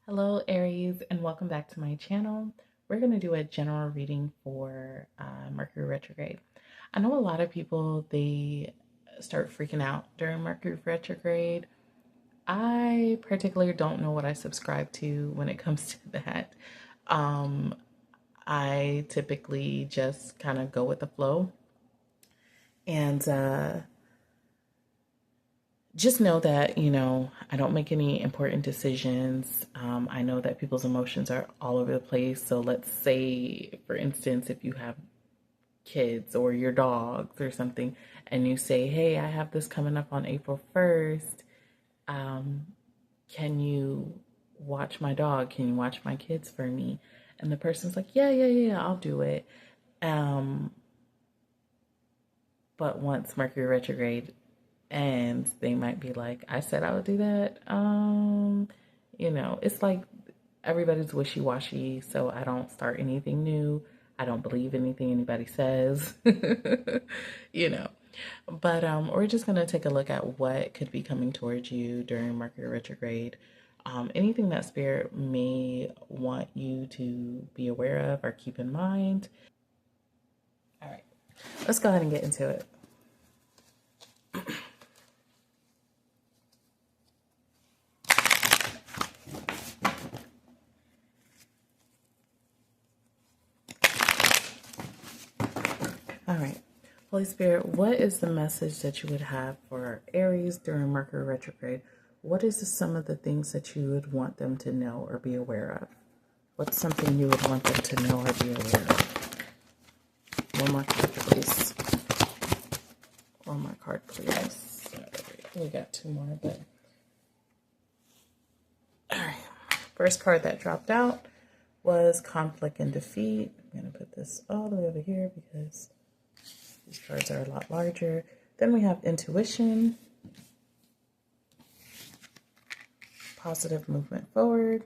Hello, Aries, and welcome back to my channel. We're going to do a general reading for Mercury retrograde. I know a lot of people, they start freaking out during Mercury retrograde. I particularly don't know what I subscribe to when it comes to that. Um, I typically just kind of go with the flow and just know that, I don't make any important decisions. I know that people's emotions are all over the place. So let's say, for instance, if you have kids or your dogs or something, and you say, hey, I have this coming up on April 1st. Can you watch my dog? Can you watch my kids for me? And the person's like, yeah, I'll do it. But once Mercury retrograde and they might be like, I said I would do that. It's like everybody's wishy-washy, so I don't start anything new. I don't believe anything anybody says. you know. But we're just gonna take a look at what could be coming towards you during Mercury retrograde. Anything that Spirit may want you to be aware of or keep in mind. All right, let's go ahead and get into it. All right. Holy Spirit, what is the message that you would have for Aries during Mercury retrograde? What is some of the things that you would want them to know or be aware of? What's something you would want them to know or be aware of? One more card, please. One more card, please. We got two more, but... All right. First card that dropped out was Conflict and Defeat. I'm going to put this all the way over here because these cards are a lot larger. Then we have Intuition, Positive Movement Forward,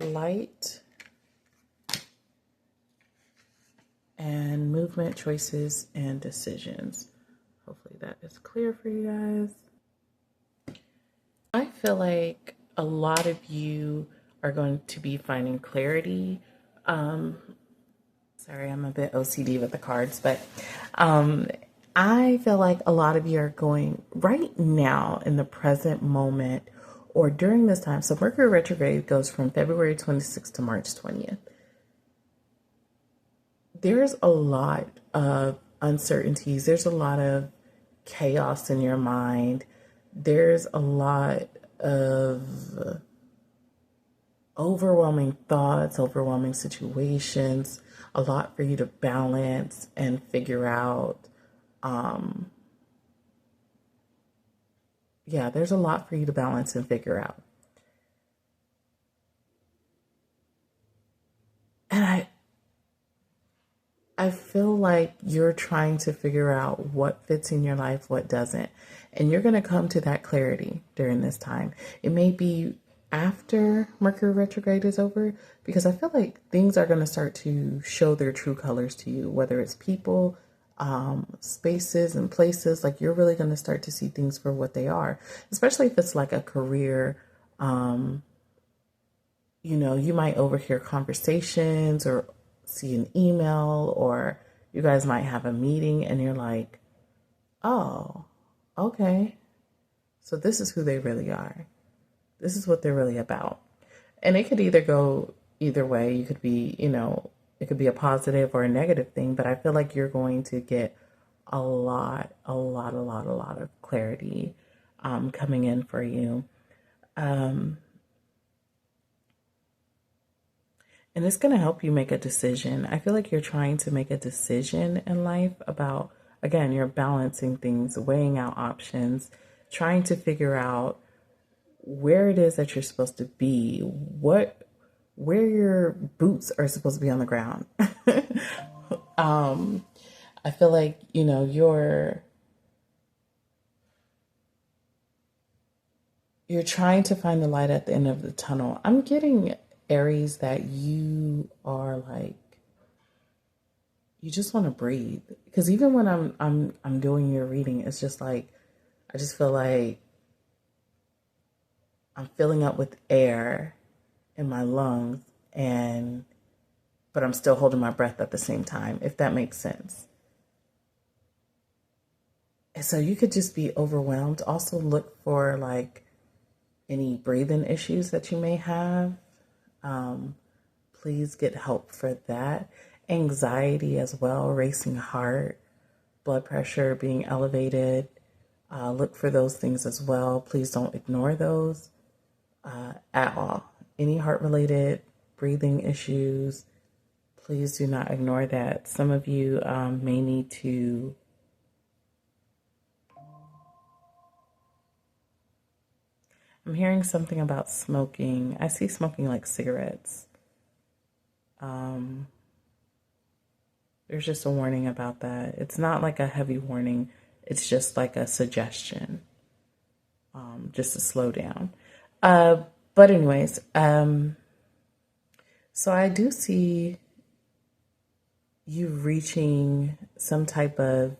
Light, and Movement, Choices, and Decisions. Hopefully that is clear for you guys. I feel like a lot of you are going to be finding clarity. Sorry, I'm a bit OCD with the cards, but I feel like a lot of you are going right now in the present moment or during this time. So Mercury retrograde goes from February 26th to March 20th. There's a lot of uncertainties. There's a lot of chaos in your mind. There's a lot of overwhelming thoughts, overwhelming situations, a lot for you to balance and figure out. There's a lot for you to balance and figure out. And I feel like you're trying to figure out what fits in your life, what doesn't. And you're going to come to that clarity during this time. It may be after Mercury retrograde is over, because I feel like things are going to start to show their true colors to you, whether it's people, spaces and places. Like, you're really going to start to see things for what they are, especially if it's like a career. You might overhear conversations or see an email, or you guys might have a meeting and you're like, oh, okay, so this is who they really are. This is what they're really about. And it could either go either way. You could be, it could be a positive or a negative thing, but I feel like you're going to get a lot of clarity coming in for you. And it's going to help you make a decision. I feel like you're trying to make a decision in life about, again, you're balancing things, weighing out options, trying to figure out where it is that you're supposed to be, where your boots are supposed to be on the ground. I feel like, you're trying to find the light at the end of the tunnel. I'm getting, Aries, that you are like, you just want to breathe. Because even when I'm doing your reading, it's just like, I just feel like I'm filling up with air in my lungs, but I'm still holding my breath at the same time, if that makes sense. And so you could just be overwhelmed. Also look for like any breathing issues that you may have. Please get help for that. Anxiety as well, racing heart, blood pressure being elevated. Look for those things as well. Please don't ignore those at all. Any heart-related breathing issues, please do not ignore that. Some of you may need to I'm hearing something about smoking. I see smoking like cigarettes. There's just a warning about that. It's not like a heavy warning. It's just like a suggestion, just to slow down. But anyways, so I do see you reaching some type of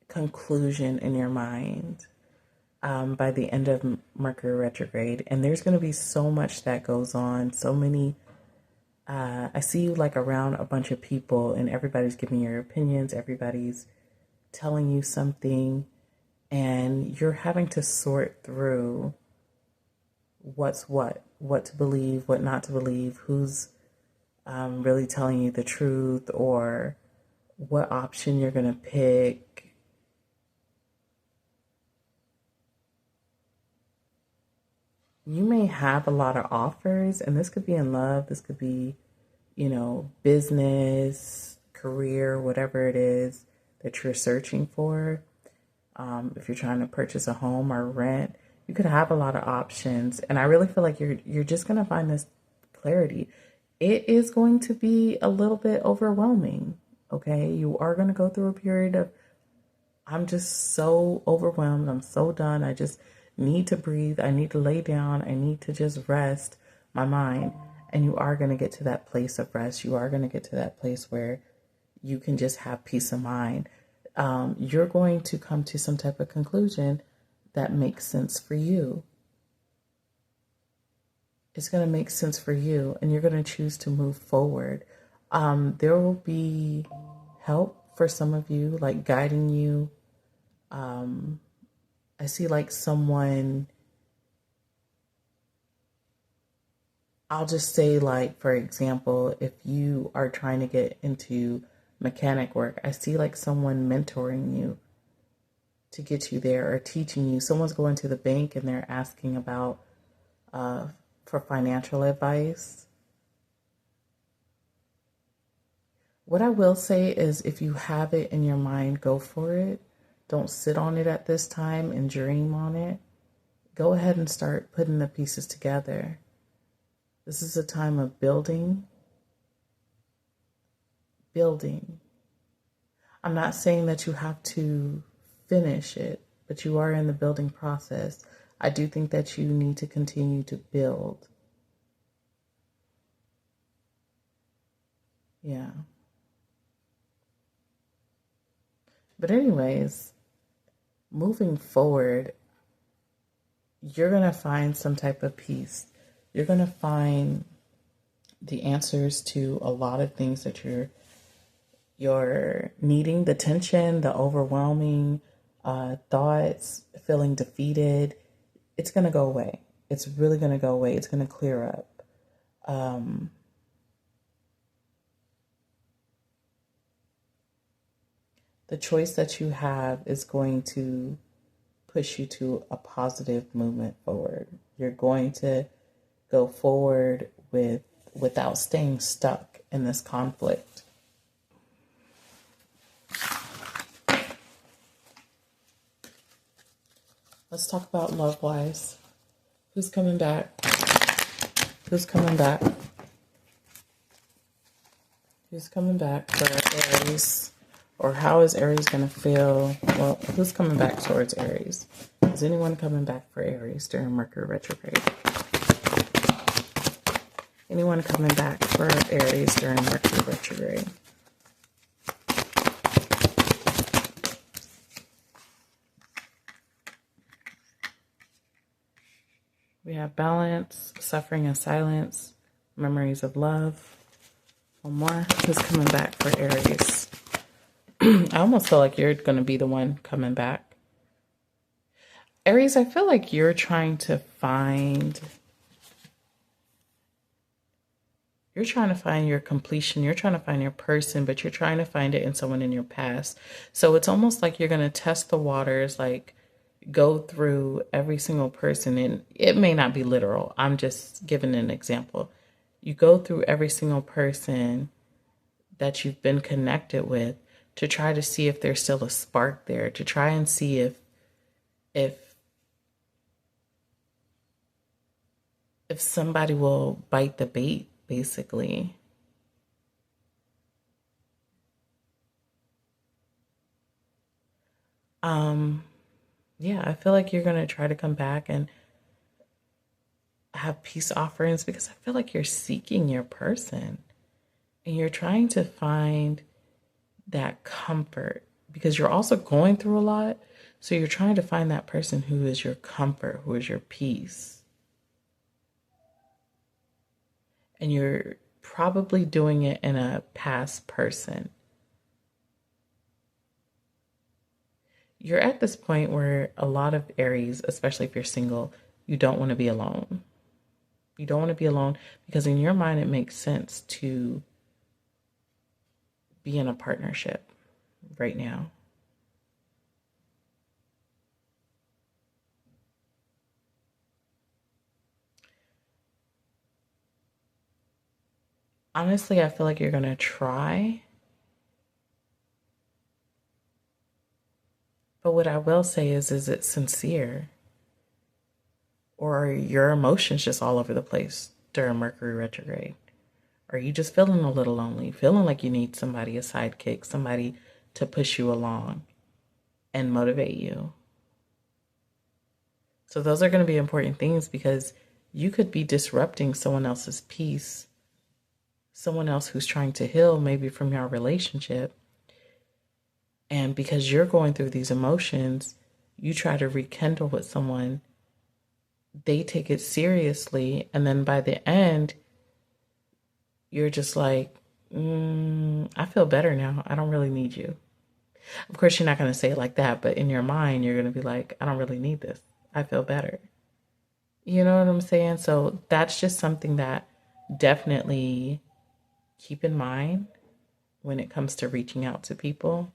conclusion in your mind by the end of Mercury retrograde. And there's going to be so much that goes on, so many. I see you like around a bunch of people and everybody's giving your opinions, everybody's telling you something, and you're having to sort through what's what to believe, what not to believe, who's really telling you the truth, or what option you're going to pick. You may have a lot of offers, and this could be in love, this could be, business, career, whatever it is that you're searching for. If you're trying to purchase a home or rent, you could have a lot of options. And I really feel like you're just going to find this clarity. It is going to be a little bit overwhelming, okay? You are going to go through a period of, I'm just so overwhelmed, I'm so done, I just need to breathe, I need to lay down, I need to just rest my mind. And you are going to get to that place of rest. You are going to get to that place where you can just have peace of mind. You're going to come to some type of conclusion that makes sense for you. It's going to make sense for you, and you're going to choose to move forward. There will be help for some of you, like guiding you. I see like someone, I'll just say, like, for example, if you are trying to get into mechanic work, I see like someone mentoring you to get you there, or teaching you. Someone's going to the bank and they're asking about for financial advice. What I will say is, if you have it in your mind, go for it. Don't sit on it at this time and dream on it. Go ahead and start putting the pieces together. This is a time of building. I'm not saying that you have to finish it, but you are in the building process. I do think that you need to continue to build. Yeah. But anyways, moving forward, you're going to find some type of peace. You're going to find the answers to a lot of things that you're needing. The tension, the overwhelming thoughts, feeling defeated, it's going to go away. It's really going to go away. It's going to clear up. The choice that you have is going to push you to a positive movement forward. You're going to go forward without staying stuck in this conflict. Let's talk about love-wise. Who's coming back? Who's coming back? Who's coming back for Aries? Or how is Aries going to feel? Well, who's coming back towards Aries? Is anyone coming back for Aries during Mercury retrograde? Anyone coming back for Aries during Mercury retrograde? We have balance, suffering and silence, memories of love. One more. Who's coming back for Aries? I almost feel like you're going to be the one coming back. Aries, I feel like you're trying to find your completion. You're trying to find your person, but you're trying to find it in someone in your past. So it's almost like you're going to test the waters, like go through every single person. And it may not be literal. I'm just giving an example. You go through every single person that you've been connected with to try to see if there's still a spark there, to try and see if somebody will bite the bait, basically. Yeah, I feel like you're going to try to come back and have peace offerings because I feel like you're seeking your person and you're trying to find that comfort because you're also going through a lot. So you're trying to find that person who is your comfort, who is your peace. And you're probably doing it in a past person. You're at this point where a lot of Aries, especially if you're single, you don't want to be alone. You don't want to be alone because in your mind, it makes sense to be in a partnership right now. Honestly, I feel like you're going to try. But what I will say is it sincere? Or are your emotions just all over the place during Mercury retrograde? Are you just feeling a little lonely, feeling like you need somebody, a sidekick, somebody to push you along and motivate you? So those are going to be important things because you could be disrupting someone else's peace, someone else who's trying to heal maybe from your relationship. And because you're going through these emotions, you try to rekindle with someone, they take it seriously. And then by the end, you're just like, I feel better now. I don't really need you. Of course, you're not going to say it like that, but in your mind, you're going to be like, I don't really need this. I feel better. You know what I'm saying? So that's just something that definitely keep in mind when it comes to reaching out to people.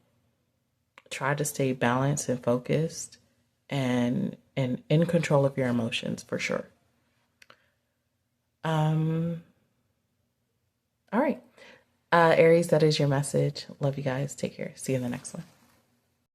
Try to stay balanced and focused and in control of your emotions for sure. All right. Aries, that is your message. Love you guys. Take care. See you in the next one.